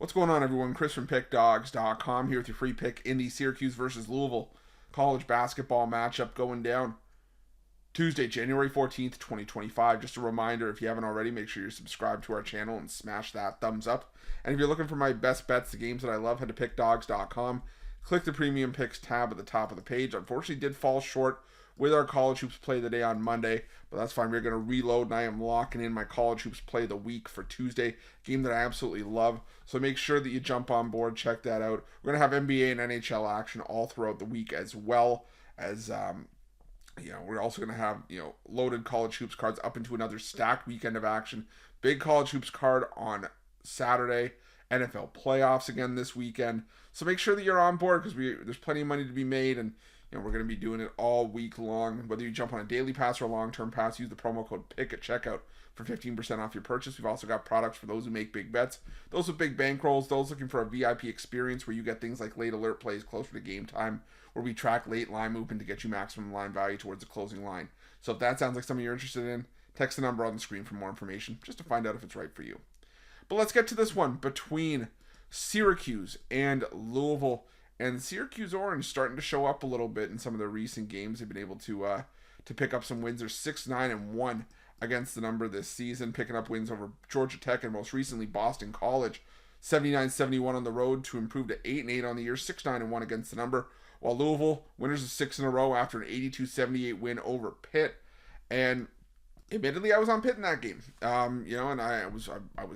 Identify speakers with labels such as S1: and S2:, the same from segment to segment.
S1: What's going on, everyone? Chris from Pickdawgz.com here with your free pick in the Syracuse versus Louisville college basketball matchup going down Tuesday, January 14th, 2025. Just a reminder, if you haven't already, make sure you're subscribed to our channel and smash that thumbs up. And if you're looking for my best bets, the games that I love, head to Pickdawgz.com. Click the Premium Picks tab at the top of the page. Unfortunately, did fall short with our college hoops play of the day on Monday, but that's fine. We're going to reload, and I am locking in my college hoops play of the week for Tuesday, game that I absolutely love. So make sure that you jump on board, check that out. We're going to have NBA and NHL action all throughout the week, as well as we're also going to have loaded college hoops cards up into another stacked weekend of action. Big college hoops card on Saturday. NFL playoffs again this weekend. So make sure that you're on board, because there's plenty of money to be made, and we're going to be doing it all week long. Whether you jump on a daily pass or a long-term pass, use the promo code PICK at checkout for 15% off your purchase. We've also got products for those who make big bets, those with big bankrolls, those looking for a VIP experience where you get things like late alert plays closer to game time, where we track late line movement to get you maximum line value towards the closing line. So if that sounds like something you're interested in, text the number on the screen for more information, just to find out if it's right for you. But let's get to this one between Syracuse and Louisville. And Syracuse Orange starting to show up a little bit in some of their recent games. They've been able to pick up some wins. They're 6-9-1 against the number this season, picking up wins over Georgia Tech and most recently Boston College. 79-71 on the road to improve to 8-8 on the year, 6-9-1 against the number. While Louisville, winners of 6 in a row after an 82-78 win over Pitt. And admittedly, I was on Pitt in that game. And I was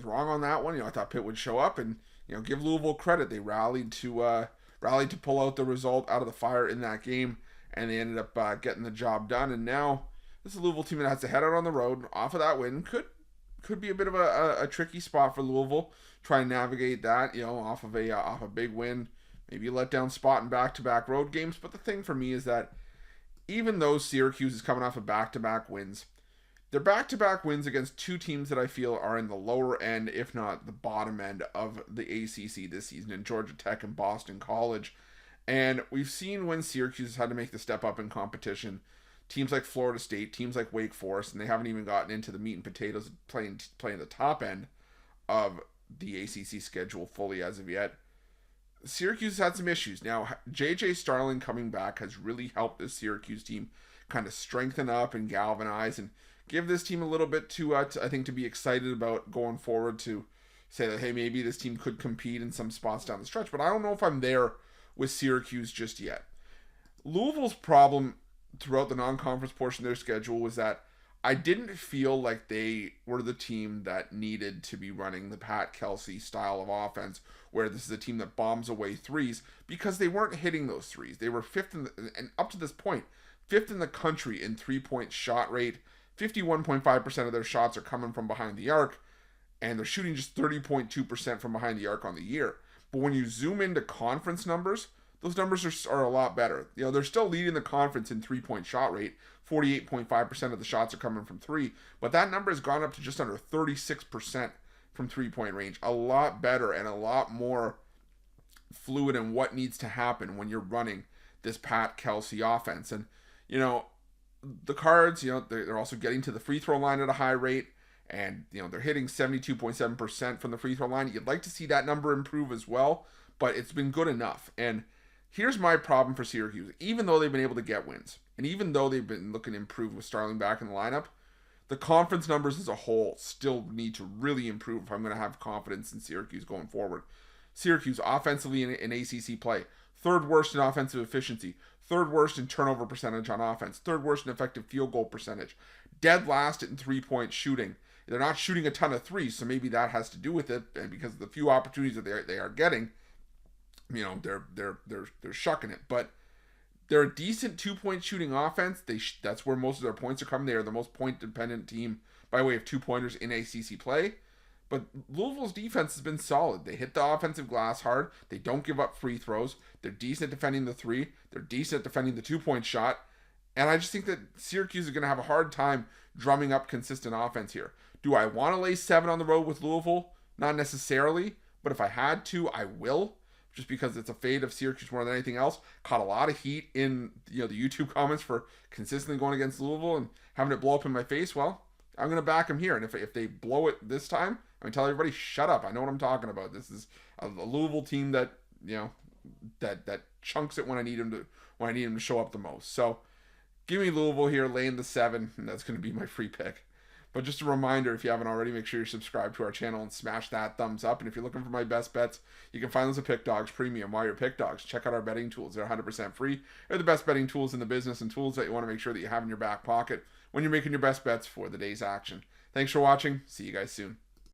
S1: wrong on that one. I thought Pitt would show up and give Louisville credit. They rallied to pull out the result out of the fire in that game, and they ended up getting the job done. And now this is a Louisville team that has to head out on the road off of that win. Could be a bit of a tricky spot for Louisville. Try and navigate that, off of a big win, maybe a letdown spot in back-to-back road games. But the thing for me is that even though Syracuse is coming off of back-to-back wins, they're back-to-back wins against two teams that I feel are in the lower end, if not the bottom end, of the ACC this season, in Georgia Tech and Boston College. And we've seen when Syracuse has had to make the step up in competition, teams like Florida State, teams like Wake Forest, and they haven't even gotten into the meat and potatoes of playing the top end of the ACC schedule fully as of yet. Syracuse has had some issues. Now, J.J. Starling coming back has really helped this Syracuse team kind of strengthen up and galvanize and give this team a little bit to be excited about going forward, to say that, hey, maybe this team could compete in some spots down the stretch. But I don't know if I'm there with Syracuse just yet. Louisville's problem throughout the non-conference portion of their schedule was that I didn't feel like they were the team that needed to be running the Pat Kelsey style of offense, where this is a team that bombs away threes, because they weren't hitting those threes. They were and up to this point, fifth in the country in three-point shot rate. 51.5% of their shots are coming from behind the arc, and they're shooting just 30.2% from behind the arc on the year. But when you zoom into conference numbers, those numbers are a lot better. They're still leading the conference in three-point shot rate. 48.5% of the shots are coming from three, but that number has gone up to just under 36% from three-point range. A lot better and a lot more fluid in what needs to happen when you're running this Pat Kelsey offense. And, the Cards, they're also getting to the free throw line at a high rate, and, they're hitting 72.7% from the free throw line. You'd like to see that number improve as well, but it's been good enough. And here's my problem for Syracuse. Even though they've been able to get wins, and even though they've been looking to improve with Starling back in the lineup, the conference numbers as a whole still need to really improve if I'm going to have confidence in Syracuse going forward. Syracuse, offensively in ACC play, third worst in offensive efficiency, third worst in turnover percentage on offense, third worst in effective field goal percentage, dead last in three-point shooting. They're not shooting a ton of threes, so maybe that has to do with it, and because of the few opportunities that they are getting, they're shucking it. But they're a decent two-point shooting offense. That's where most of their points are coming. They are the most point-dependent team by way of two-pointers in ACC play. But Louisville's defense has been solid. They hit the offensive glass hard. They don't give up free throws. They're decent at defending the three. They're decent at defending the two-point shot. And I just think that Syracuse is going to have a hard time drumming up consistent offense here. Do I want to lay 7 on the road with Louisville? Not necessarily. But if I had to, I will. Just because it's a fade of Syracuse more than anything else. Caught a lot of heat in the YouTube comments for consistently going against Louisville and having it blow up in my face. Well, I'm going to back them here. And if they blow it this time, I'm going to tell everybody, shut up. I know what I'm talking about. This is a Louisville team that, that chunks it when I need them to show up the most. So give me Louisville here, laying the 7, and that's going to be my free pick. But just a reminder, if you haven't already, make sure you're subscribed to our channel and smash that thumbs up. And if you're looking for my best bets, you can find those at Pickdawgz Premium. While you're at Pickdawgz, check out our betting tools. They're 100% free. They're the best betting tools in the business and tools that you want to make sure that you have in your back pocket when you're making your best bets for the day's action. Thanks for watching. See you guys soon.